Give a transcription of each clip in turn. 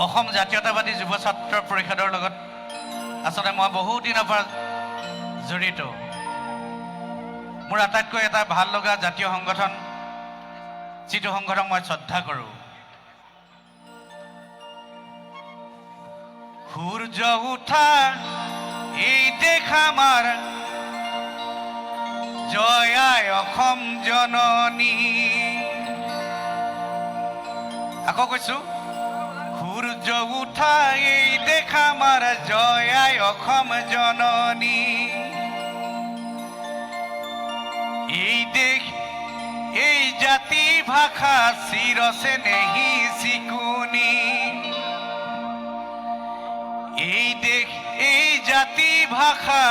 অসম জাতীয়তাবাদী যুৱ ছাত্ৰ পৰিষদৰ লগত আচলতে মই বহু দিনৰ পৰা জড়িত। মোৰ আটাইতকৈ এটা ভাল লগা জাতীয় সংগঠন, যিটো সংগঠনক মই শ্ৰদ্ধা কৰোঁ। সূৰ্য উঠা এই দেশ আমাৰ, জয় আই অসম জননী। আকৌ কৈছো, সূৰ্য উঠা এই দেশ আমাৰ, জয় আই অসম জননী। এই দেশ, এই জাতি ভাষা চিৰচেনেহী চিকুনি। এই দেশ, এই জাতি ভাষা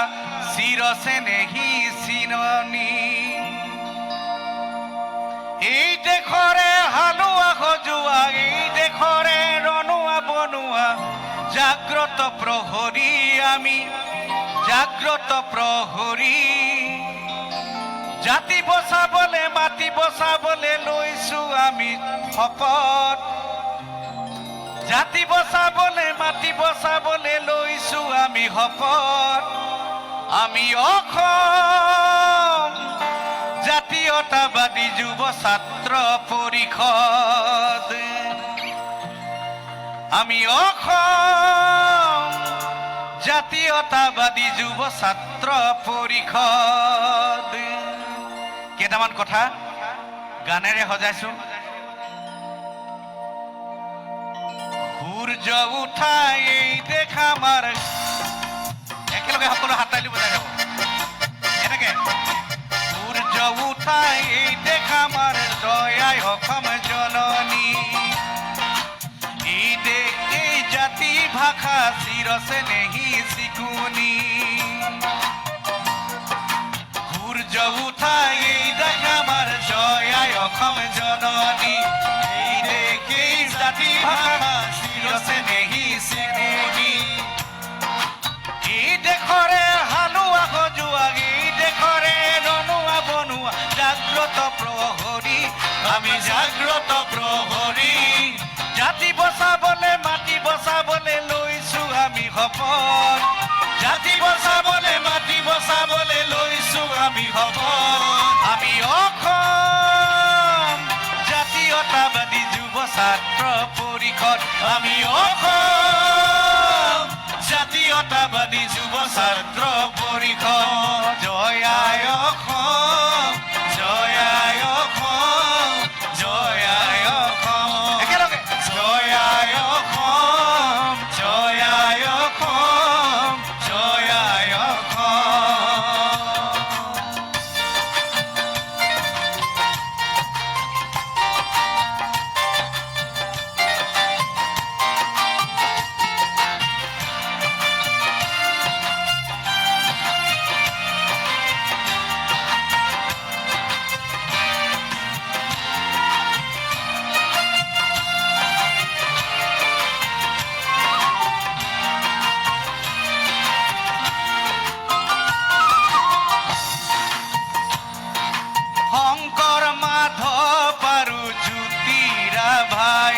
চিৰচেনেহী চিননি। এই দেশৰে হালোৱা সজোৱা, এই দেশৰে ৰণুৱা বনোৱা, জাগ্ৰত প্ৰহৰী আমি, জাগ্ৰত প্ৰহৰী। জাতি বচাবলে, মাটি বচাবলে লৈছো আমি শপত। জাতি বচাবলে, মাটি বচাবলে লৈছো আমি শপত। আমি অসম জাতীয়তাবাদী যুৱ ছাত্ৰ পৰিষদ। আমি অসম জাতীয়তাবাদী যুৱ ছাত্ৰ পৰিষদ। কেইটামান কথা গানেৰে সজাইছো। সূৰ্য উঠা এই দেশ আমাৰ, একেলগে সকলো হাততালি বজাই যাব এনেকে। সূৰ্য উঠা এই দেশ আমাৰ, জয় আই অসম জননী। এই দেশ, এই জাতি ভাষা চিৰচেনেহী চিকুনি। সূৰ্য উঠা এই দেশ আমাৰ, জয় আই অসম জননী। এই দেশ, এই জাতি ভাষা চিৰচেনেহী চিকুনি। এই দেশৰে হালোৱা সজোৱা, এই দেশৰে ৰণুৱা বনোৱা, জাগ্ৰত প্ৰহৰী আমি, জাগ্ৰত প্ৰহৰী। জাতি বচাবলে, মাটি বচাবলে লৈছো আমি শপত। জাতি বচাবলে, মাটি বচাবলে লৈছো আমি শপত। আমি অসম জাতীয়তাবাদী যুৱ ছাত্ৰ পৰিষদ। আমি অসম জাতীয়তাবাদী যুৱ ছাত্ৰ পৰিষদ। জয় আই অসম, জয় আই অসম, জয় আই অসম। একেলগে জয় আই অসম, জয় আই অসম, জয় আই অসম। শংকৰ মাধৱ আৰু জ্যোতিৰা ভাই,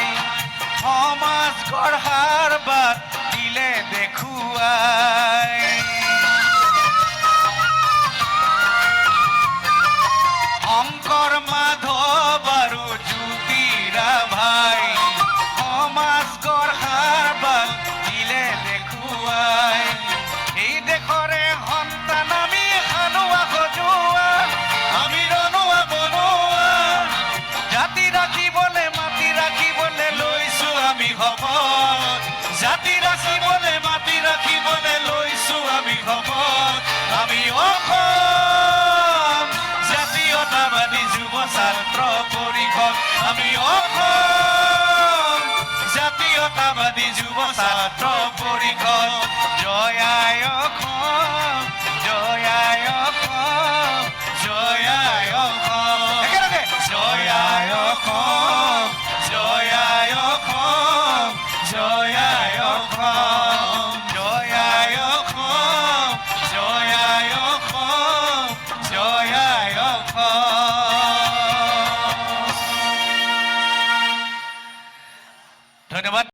সমাজ গঢ়াৰ বাট দিলে দেখুৱাই। শংকৰ মাধৱ আৰু জ্যোতিৰা ভাই, সমাজ গঢ়াৰ বাট দিলে দেখুৱাই। এই দেশৰে সন্তান আমি, হালোৱা সজোৱা আমি, ৰণুৱা বনোৱা। জাতি ৰাখিবলে, মাটি ৰাখিবলে লৈছো আমি শপত। জাতি ৰাখিবলে, মাটি ৰাখিবলে লৈছো আমি শপত। আমি অসম জাতীয়তাবাদী যুৱ ছাত্ৰ পৰিষদ। আমি অসম জাতীয়তাবাদী যুৱ ছাত্ৰ পৰিষদ। জয় আই অসম, জয় আই অসম, জয় আই অসম। একেলগে জয় আই অসম, জয় আই অসম, জয় আই অসম, জয় আই অসম, জয় আই অসম, জয় আই অসম। ধন্যবাদ।